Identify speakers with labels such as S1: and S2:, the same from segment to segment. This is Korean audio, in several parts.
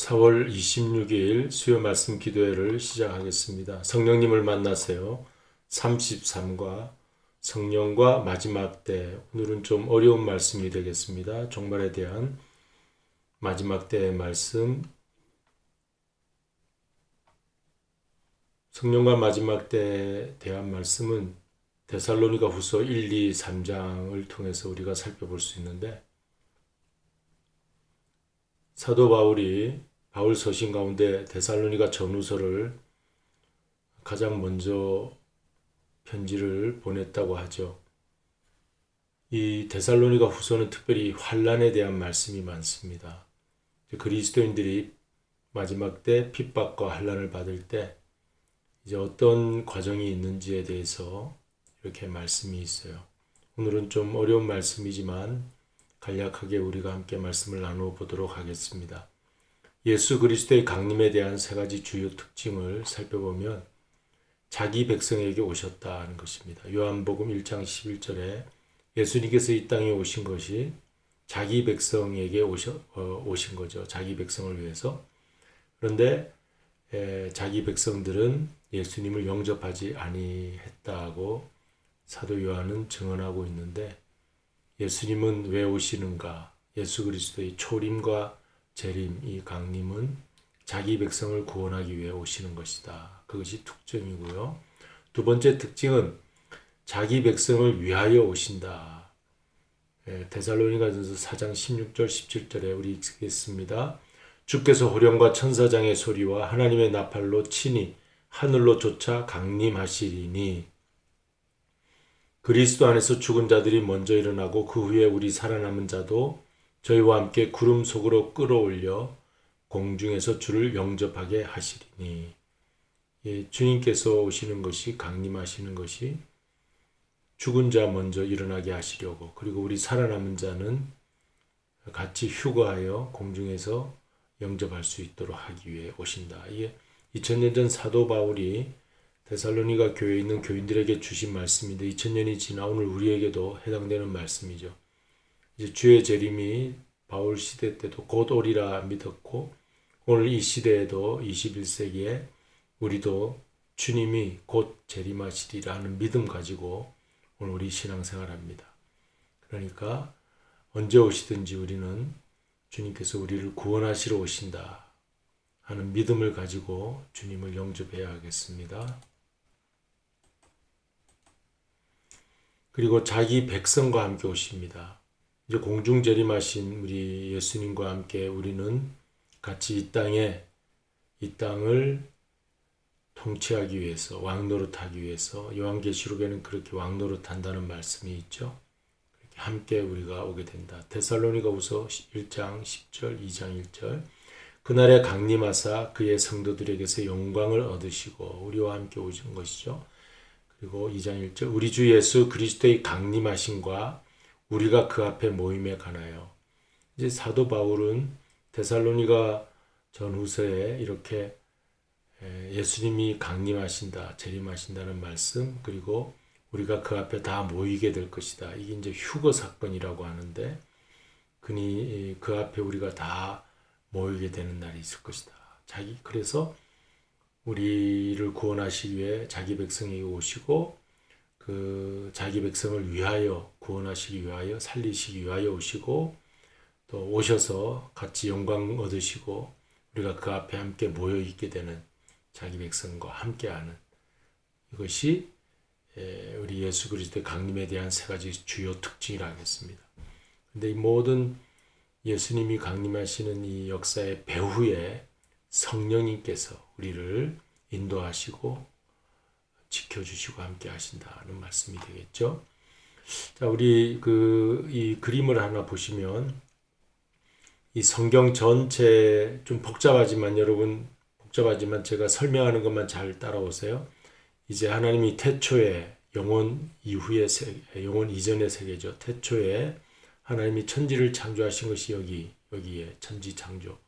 S1: 4월 26일 수요 말씀 기도회를 시작하겠습니다. 성령님을 만나세요. 33과 성령과 마지막 때. 오늘은 좀 어려운 말씀이 되겠습니다. 종말에 대한 마지막 때의 말씀. 성령과 마지막 때에 대한 말씀은 데살로니가 후서 1, 2, 3장을 통해서 우리가 살펴볼 수 있는데, 사도 바울이 바울 서신 가운데 데살로니가 전후서를 가장 먼저 편지를 보냈다고 하죠. 이 데살로니가 후서는 특별히 환난에 대한 말씀이 많습니다. 그리스도인들이 마지막 때 핍박과 환난을 받을 때 이제 어떤 과정이 있는지에 대해서 이렇게 말씀이 있어요. 오늘은 좀 어려운 말씀이지만 간략하게 우리가 함께 말씀을 나누어 보도록 하겠습니다. 예수 그리스도의 강림에 대한 세 가지 주요 특징을 살펴보면 자기 백성에게 오셨다는 것입니다. 요한복음 1장 11절에 예수님께서 이 땅에 오신 것이 자기 백성에게 오신 거죠. 자기 백성을 위해서. 그런데 자기 백성들은 예수님을 영접하지 아니했다고 사도 요한은 증언하고 있는데, 예수님은 왜 오시는가? 예수 그리스도의 초림과 재림, 이 강림은 자기 백성을 구원하기 위해 오시는 것이다. 그것이 특징이고요. 두 번째 특징은 자기 백성을 위하여 오신다. 데살로니가전서 4장 16절 17절에 우리 읽겠습니다. 주께서 호령과 천사장의 소리와 하나님의 나팔로 친히 하늘로 쫓아 강림하시리니 그리스도 안에서 죽은 자들이 먼저 일어나고 그 후에 우리 살아남은 자도 저희와 함께 구름 속으로 끌어올려 공중에서 주를 영접하게 하시리니. 주님께서 오시는 것이, 강림하시는 것이 죽은 자 먼저 일어나게 하시려고, 그리고 우리 살아남은 자는 같이 휴거하여 공중에서 영접할 수 있도록 하기 위해 오신다. 이게 2000년 전 사도 바울이 데살로니가 교회에 있는 교인들에게 주신 말씀인데 2000년이 지나 오늘 우리에게도 해당되는 말씀이죠. 이제 주의 재림이 바울 시대 때도 곧 오리라 믿었고, 오늘 이 시대에도 21세기에 우리도 주님이 곧 재림하시리라 하는 믿음 가지고 오늘 우리 신앙생활합니다. 그러니까 언제 오시든지 우리는 주님께서 우리를 구원하시러 오신다 하는 믿음을 가지고 주님을 영접해야 하겠습니다. 그리고 자기 백성과 함께 오십니다. 이제 공중 재림하신 우리 예수님과 함께 우리는 같이 이 땅을 통치하기 위해서, 왕노릇하기 위해서, 요한계시록에는 그렇게 왕노릇한다는 말씀이 있죠. 그렇게 함께 우리가 오게 된다. 데살로니가후서 1장 10절, 2장 1절. 그날에 강림하사 그의 성도들에게서 영광을 얻으시고 우리와 함께 오신 것이죠. 그리고 2장 1절. 우리 주 예수 그리스도의 강림하심과 우리가 그 앞에 모임에 가나요. 이제 사도 바울은 데살로니가 전후서에 이렇게 예수님이 강림하신다, 재림하신다는 말씀, 그리고 우리가 그 앞에 다 모이게 될 것이다. 이게 이제 휴거 사건이라고 하는데, 그 앞에 우리가 다 모이게 되는 날이 있을 것이다. 그래서 우리를 구원하시기 위해 자기 백성에게 오시고, 그 자기 백성을 위하여, 구원하시기 위하여, 살리시기 위하여 오시고, 또 오셔서 같이 영광 얻으시고, 우리가 그 앞에 함께 모여 있게 되는, 자기 백성과 함께하는, 이것이 우리 예수 그리스도의 강림에 대한 세 가지 주요 특징이라 하겠습니다. 그런데 이 모든 예수님이 강림하시는 이 역사의 배후에 성령님께서 우리를 인도하시고 지켜주시고 함께 하신다는 말씀이 되겠죠. 자, 우리 이 그림을 하나 보시면, 이 성경 전체 좀 복잡하지만 제가 설명하는 것만 잘 따라오세요. 이제 하나님이 태초에, 영원 이전의 세계죠. 태초에 하나님이 천지를 창조하신 것이 여기에 천지 창조,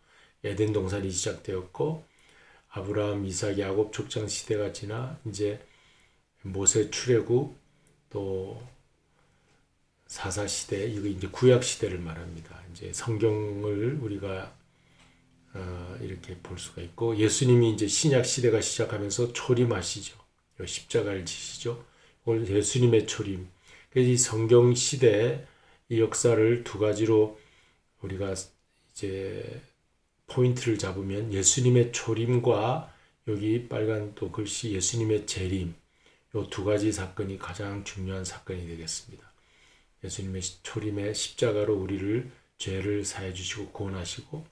S1: 에덴 동산이 시작되었고, 아브라함, 이삭, 야곱 족장 시대가 지나 이제 모세 출애굽, 또 사사 시대, 이거 이제 구약 시대를 말합니다. 이제 성경을 우리가 이렇게 볼 수가 있고, 예수님이 이제 신약 시대가 시작하면서 초림하시죠. 십자가를 지시죠. 오늘 예수님의 초림. 그래서 이 성경 시대 이 역사를 두 가지로 우리가 이제 포인트를 잡으면 예수님의 초림과 여기 빨간 또 글씨 예수님의 재림, 이 두 가지 사건이 가장 중요한 사건이 되겠습니다. 예수님의 초림의 십자가로 우리를 죄를 사해 주시고 구원하시고,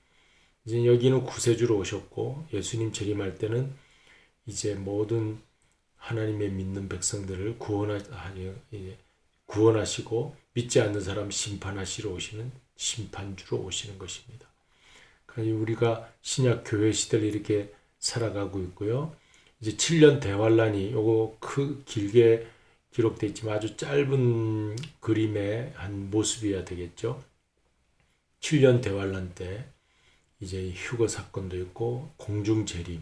S1: 이제 여기는 구세주로 오셨고, 예수님 재림할 때는 이제 모든 하나님의 믿는 백성들을 구원하시고 믿지 않는 사람 심판하시러 오시는 심판주로 오시는 것입니다. 그러니까 우리가 신약 교회 시대를 이렇게 살아가고 있고요. 이제 7년 대환란이 요거 길게 기록되어 있지만 아주 짧은 그림의 한 모습이어야 되겠죠. 7년 대환란 때 이제 휴거 사건도 있고 공중 재림,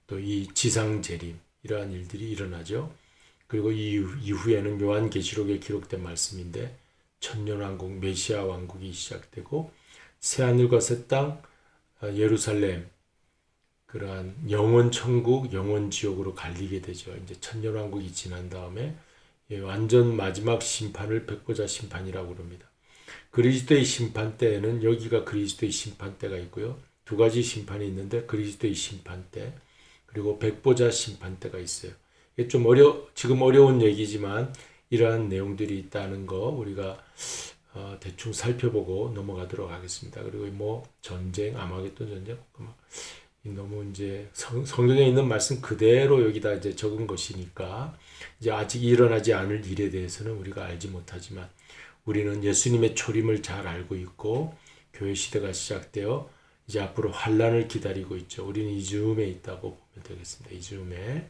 S1: 또 이 지상 재림, 이러한 일들이 일어나죠. 그리고 이후에는 요한계시록에 기록된 말씀인데 천년왕국 메시아 왕국이 시작되고 새하늘과 새 땅 예루살렘, 그러한 영원 천국, 영원 지옥으로 갈리게 되죠. 이제 천년왕국이 지난 다음에 완전 마지막 심판을 백보자 심판이라고 그럽니다. 그리스도의 심판 때에는 여기가 그리스도의 심판 때가 있고요. 두 가지 심판이 있는데 그리스도의 심판 때, 그리고 백보자 심판 때가 있어요. 이게 좀 지금 어려운 얘기지만 이러한 내용들이 있다는 거 우리가 대충 살펴보고 넘어가도록 하겠습니다. 그리고 뭐 전쟁, 아마겟돈 전쟁, 너무 이제 성경에 있는 말씀 그대로 여기다 이제 적은 것이니까 이제 아직 일어나지 않을 일에 대해서는 우리가 알지 못하지만 우리는 예수님의 초림을 잘 알고 있고 교회 시대가 시작되어 이제 앞으로 환란을 기다리고 있죠. 우리는 이 즈음에 있다고 보면 되겠습니다. 이 즈음에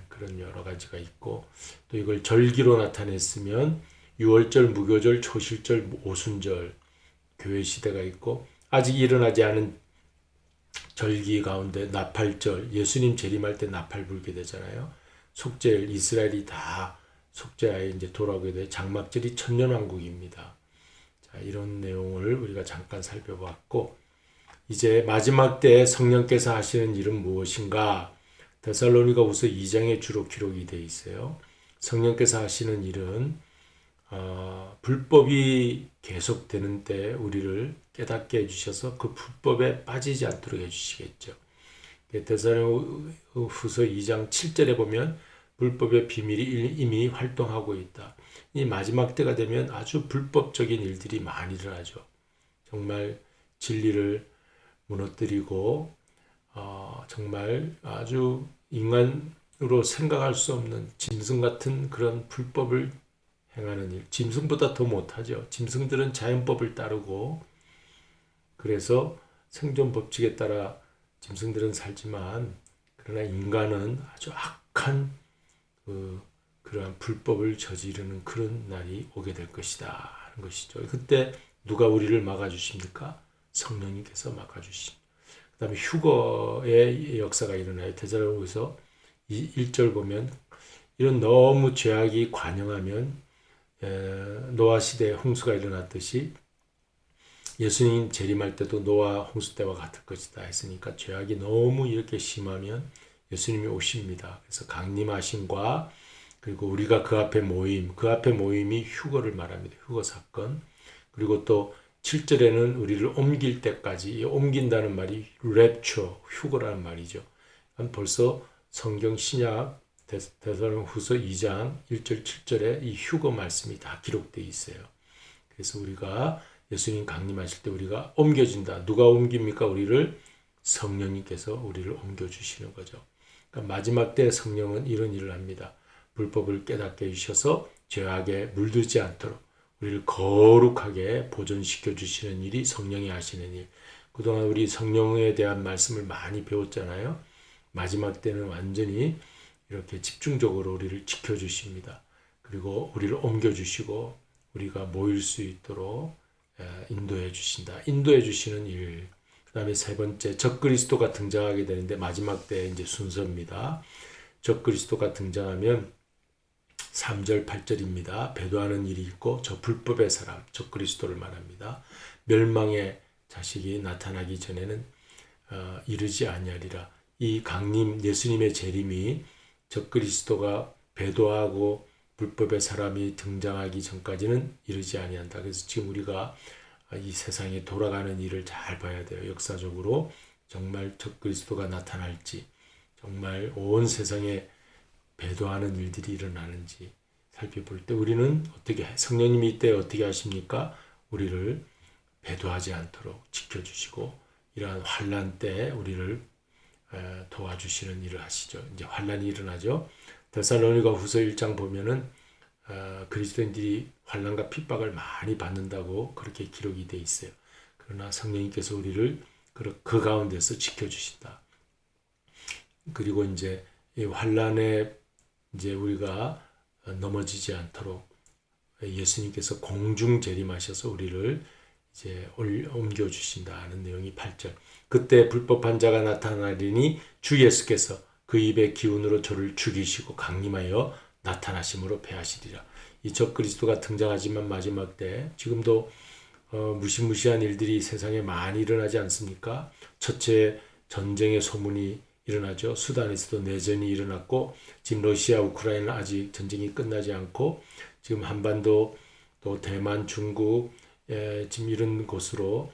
S1: 그런 여러 가지가 있고, 또 이걸 절기로 나타냈으면 유월절, 무교절, 초실절, 오순절 교회 시대가 있고, 아직 일어나지 않은 절기 가운데 나팔절, 예수님 재림할 때 나팔 불게 되잖아요. 속죄일, 이스라엘이 다 속죄하에 이제 돌아오게 돼 장막절이 천년왕국입니다. 자, 이런 내용을 우리가 잠깐 살펴봤고, 이제 마지막 때 성령께서 하시는 일은 무엇인가? 데살로니가후서 2장에 주로 기록이 되어 있어요. 성령께서 하시는 일은 불법이 계속되는 때 우리를 깨닫게 해주셔서 그 불법에 빠지지 않도록 해주시겠죠. 데살로니가후서 2장 7절에 보면 불법의 비밀이 이미 활동하고 있다. 이 마지막 때가 되면 아주 불법적인 일들이 많이 일어나죠. 정말 진리를 무너뜨리고 정말 아주 인간으로 생각할 수 없는 짐승 같은 그런 불법을 행하는 일. 짐승보다 더 못하죠. 짐승들은 자연법을 따르고 그래서 생존 법칙에 따라 짐승들은 살지만, 그러나 인간은 아주 악한 그러한 불법을 저지르는 그런 날이 오게 될 것이다 하는 것이죠. 그때 누가 우리를 막아주십니까? 성령님께서 막아주십니다. 그 다음에 휴거의 역사가 일어나요. 데살로니가후서 1절 보면 이런 너무 죄악이 관영하면 노아 시대에 홍수가 일어났듯이 예수님 재림할 때도 노아 홍수 때와 같을 것이다 했으니까 죄악이 너무 이렇게 심하면 예수님이 오십니다. 그래서 강림하심과 그리고 우리가 그 앞에 모임이 휴거를 말합니다. 휴거 사건. 그리고 또 7절에는 우리를 옮길 때까지, 옮긴다는 말이 랩처, 휴거라는 말이죠. 벌써 성경 신약 데살로니가후서 2장 1절 7절에 이 휴거 말씀이 다 기록되어 있어요. 그래서 우리가 예수님 강림하실 때 우리가 옮겨진다. 누가 옮깁니까? 우리를 성령님께서 우리를 옮겨주시는 거죠. 그러니까 마지막 때 성령은 이런 일을 합니다. 불법을 깨닫게 해주셔서 죄악에 물들지 않도록 우리를 거룩하게 보존시켜 주시는 일이 성령이 하시는 일. 그동안 우리 성령에 대한 말씀을 많이 배웠잖아요. 마지막 때는 완전히 이렇게 집중적으로 우리를 지켜주십니다. 그리고 우리를 옮겨주시고 우리가 모일 수 있도록 인도해 주신다. 인도해 주시는 일. 그 다음에 세 번째, 적그리스도가 등장하게 되는데 마지막 때 이제 순서입니다. 적그리스도가 등장하면 3절 8절입니다. 배도하는 일이 있고 저 불법의 사람 적그리스도를 말합니다. 멸망의 자식이 나타나기 전에는 이르지 아니하리라. 이 강림 예수님의 재림이 적그리스도가 배도하고 불법의 사람이 등장하기 전까지는 이르지 아니한다. 그래서 지금 우리가 이 세상에 돌아가는 일을 잘 봐야 돼요. 역사적으로 정말 적그리스도가 나타날지, 정말 온 세상에 배도하는 일들이 일어나는지 살펴볼 때 우리는 성령님이 이때 어떻게 하십니까? 우리를 배도하지 않도록 지켜주시고 이러한 환난 때 우리를 도와주시는 일을 하시죠. 이제 환난이 일어나죠. 데살로니가 후서 1장 보면은 그리스도인들이 환난과 핍박을 많이 받는다고 그렇게 기록이 돼 있어요. 그러나 성령님께서 우리를 그 가운데서 지켜주신다. 그리고 이제 이 환난에 이제 우리가 넘어지지 않도록 예수님께서 공중 재림하셔서 우리를 이제 옮겨 주신다는 내용이 8절. 그때 불법한 자가 나타나리니 주 예수께서 그 입의 기운으로 저를 죽이시고 강림하여 나타나심으로 패하시리라. 이 적그리스도가 등장하지만 마지막 때 지금도 무시무시한 일들이 세상에 많이 일어나지 않습니까? 첫째 전쟁의 소문이 일어나죠. 수단에서도 내전이 일어났고 지금 러시아 우크라이나 아직 전쟁이 끝나지 않고 지금 한반도 또 대만 중국 지금 이런 곳으로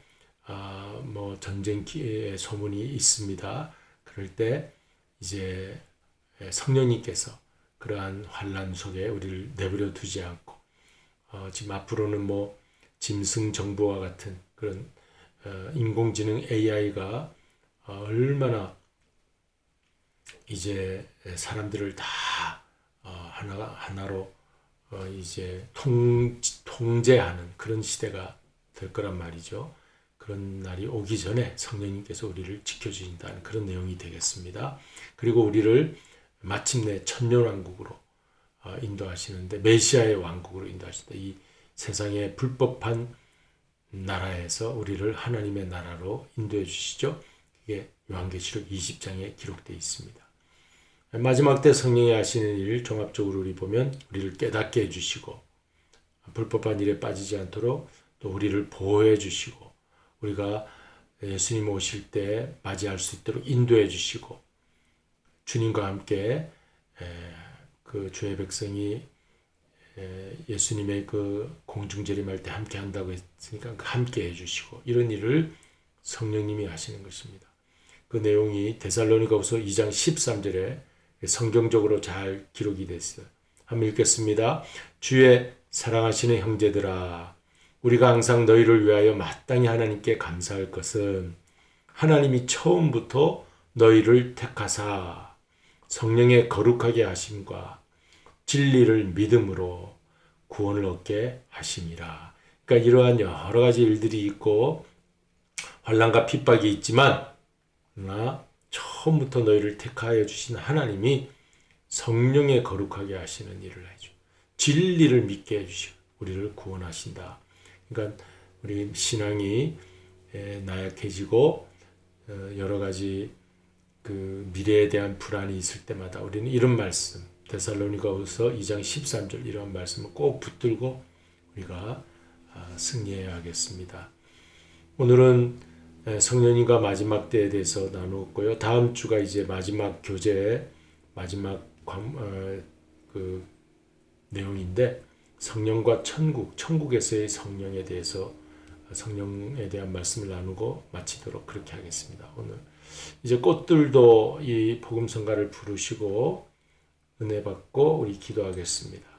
S1: 뭐 전쟁의 소문이 있습니다. 그럴 때 이제 성령님께서 그러한 환난 속에 우리를 내버려 두지 않고 지금 앞으로는 뭐 짐승 정보와 같은 그런 인공지능 AI가 얼마나 이제 사람들을 다 하나로 이제 통제하는 그런 시대가 될 거란 말이죠. 그런 날이 오기 전에 성령님께서 우리를 지켜주신다는 그런 내용이 되겠습니다. 그리고 우리를 마침내 천년왕국으로 인도하시는데 메시아의 왕국으로 인도하신다. 이 세상의 불법한 나라에서 우리를 하나님의 나라로 인도해 주시죠. 이게 요한계시록 20장에 기록되어 있습니다. 마지막 때 성령이 하시는 일 종합적으로 우리 보면 우리를 깨닫게 해주시고 불법한 일에 빠지지 않도록 또 우리를 보호해 주시고 우리가 예수님 오실 때 맞이할 수 있도록 인도해 주시고 주님과 함께 그 주의 백성이 예수님의 그 공중재림할 때 함께 한다고 했으니까 함께 해주시고 이런 일을 성령님이 하시는 것입니다. 그 내용이 데살로니가후서 2장 13절에 성경적으로 잘 기록이 됐어요. 한번 읽겠습니다. 주의 사랑하시는 형제들아, 우리가 항상 너희를 위하여 마땅히 하나님께 감사할 것은 하나님이 처음부터 너희를 택하사 성령의 거룩하게 하심과 진리를 믿음으로 구원을 얻게 하심이라. 그러니까 이러한 여러 가지 일들이 있고 환난과 핍박이 있지만 그러나 처음부터 너희를 택하여 주신 하나님이 성령의 거룩하게 하시는 일을 해줘. 진리를 믿게 해주시고 우리를 구원하신다. 그러니까 우리 신앙이 나약해지고 여러 가지 그 미래에 대한 불안이 있을 때마다 우리는 이런 말씀 데살로니가후서 2장 13절 이런 말씀을 꼭 붙들고 우리가 승리해야 하겠습니다. 오늘은 성령님과 마지막 때에 대해서 나누었고요. 다음 주가 이제 마지막 교제 마지막 그 내용인데 성령과 천국에서의 성령에 대해서 성령에 대한 말씀을 나누고 마치도록 그렇게 하겠습니다. 오늘 이제 꽃들도 이 복음성가를 부르시고 은혜 받고 우리 기도하겠습니다.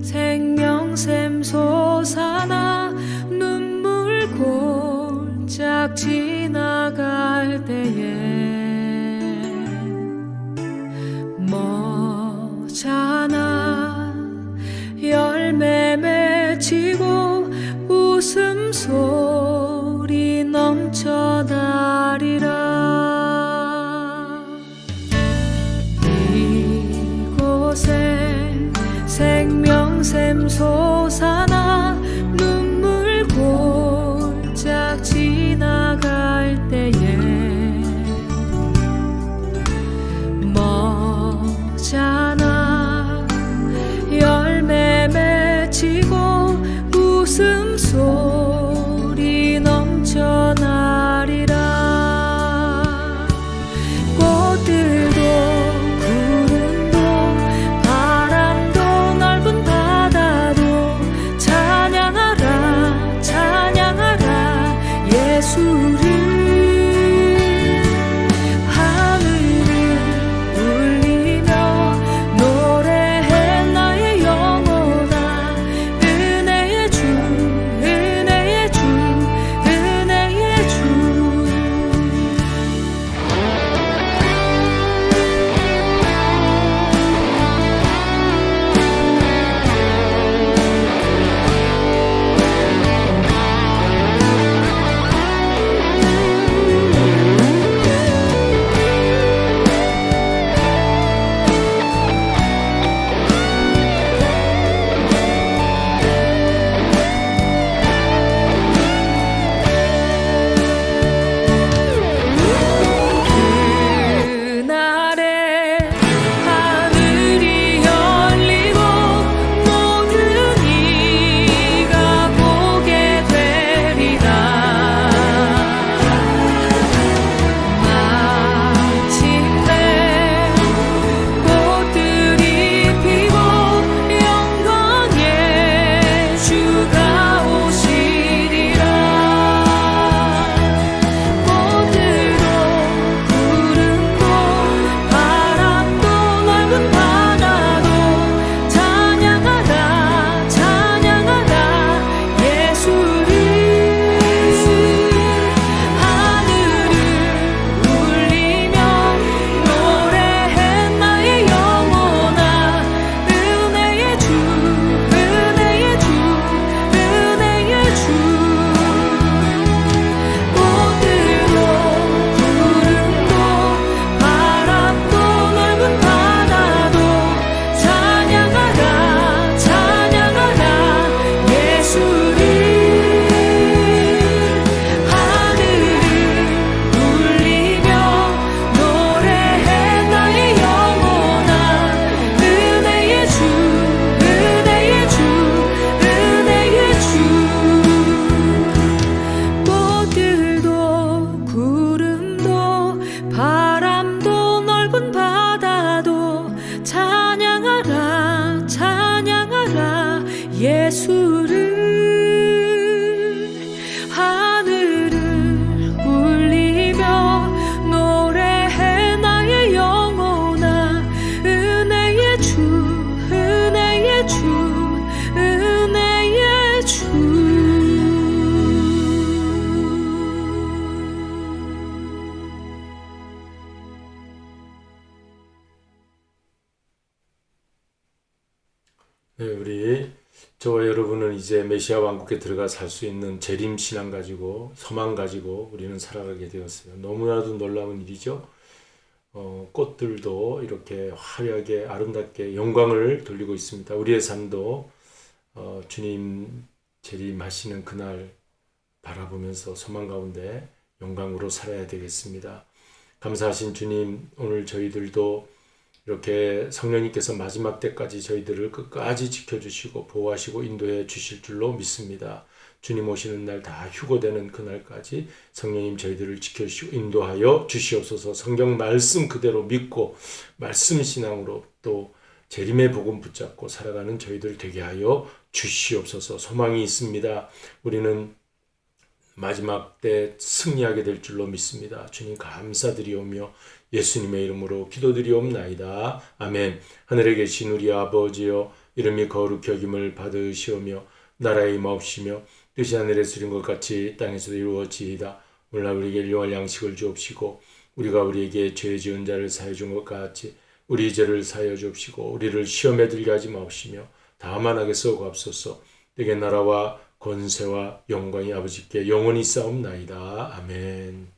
S2: 생명샘 솟아나 눈물 골짝 지나갈 때에 머잖아 열매 맺히고 웃음소리 넘쳐나리라. 이곳에 생명샘 솟아나 눈물 골짝 지나갈 때에 머잖아 열매 맺히고 웃음소리 넘쳐나리라. 꽃들도 구름도 바람도 넓은 바다도 찬양하라 찬양하라 예수를. 하늘을 울리며 노래해 나의 영혼아. 은혜의 주 은혜의 주 은혜의 주. 그날에 하늘이 열리고 모든 이가 보게 되리라. 마침내 꽃들이 피고 영광의 주가 오시리라. 꽃들도 구름도 바람도 넓은 바다도 찬양하라 찬양하라 예수를. 하늘을 울리며 노래해 나의 영혼아. 은혜의 주 은혜의 주 은혜의 주. 꽃들도 구름도 바람도 넓은 바다도 찬양하라 찬양하라 예수를. 하늘을 울리며 노래해 나의 영혼아. 은혜의 주 은혜의 주 은혜의 주. 꽃들도 구름도 바람도 넓은 바다도 찬양하라 찬양하라 예수를. 하늘을 울리며 노래해 나의 영혼아. 은혜의 주 은혜의 주 은혜의 주.
S1: 네, 저와 여러분은 이제 메시아 왕국에 들어가 살 수 있는 재림 신앙 가지고 소망 가지고 우리는 살아가게 되었어요. 너무나도 놀라운 일이죠. 꽃들도 이렇게 화려하게 아름답게 영광을 돌리고 있습니다. 우리의 삶도 주님 재림하시는 그날 바라보면서 소망 가운데 영광으로 살아야 되겠습니다. 감사하신 주님, 오늘 저희들도 이렇게 성령님께서 마지막 때까지 저희들을 끝까지 지켜주시고 보호하시고 인도해 주실 줄로 믿습니다. 주님 오시는 날 다 휴거되는 그날까지 성령님 저희들을 지켜주시고 인도하여 주시옵소서. 성경 말씀 그대로 믿고 말씀 신앙으로 또 재림의 복음 붙잡고 살아가는 저희들 되게 하여 주시옵소서. 소망이 있습니다. 우리는 마지막 때 승리하게 될 줄로 믿습니다. 주님 감사드리오며 예수님의 이름으로 기도드리옵나이다. 아멘. 하늘에 계신 우리 아버지여, 이름이 거룩히 여김을 받으시오며 나라의 임하옵시며 뜻이 하늘에서 이룬 것 같이 땅에서도 이루어지이다. 오늘날 우리에게 일용할 양식을 주옵시고 우리가 우리에게 죄 지은 자를 사하여 준 것 같이 우리 죄를 사하여 주옵시고 우리를 시험에 들게 하지 마옵시며 다만 악에서 구하옵소서. 내게 나라와 권세와 영광이 아버지께 영원히 싸움나이다. 아멘.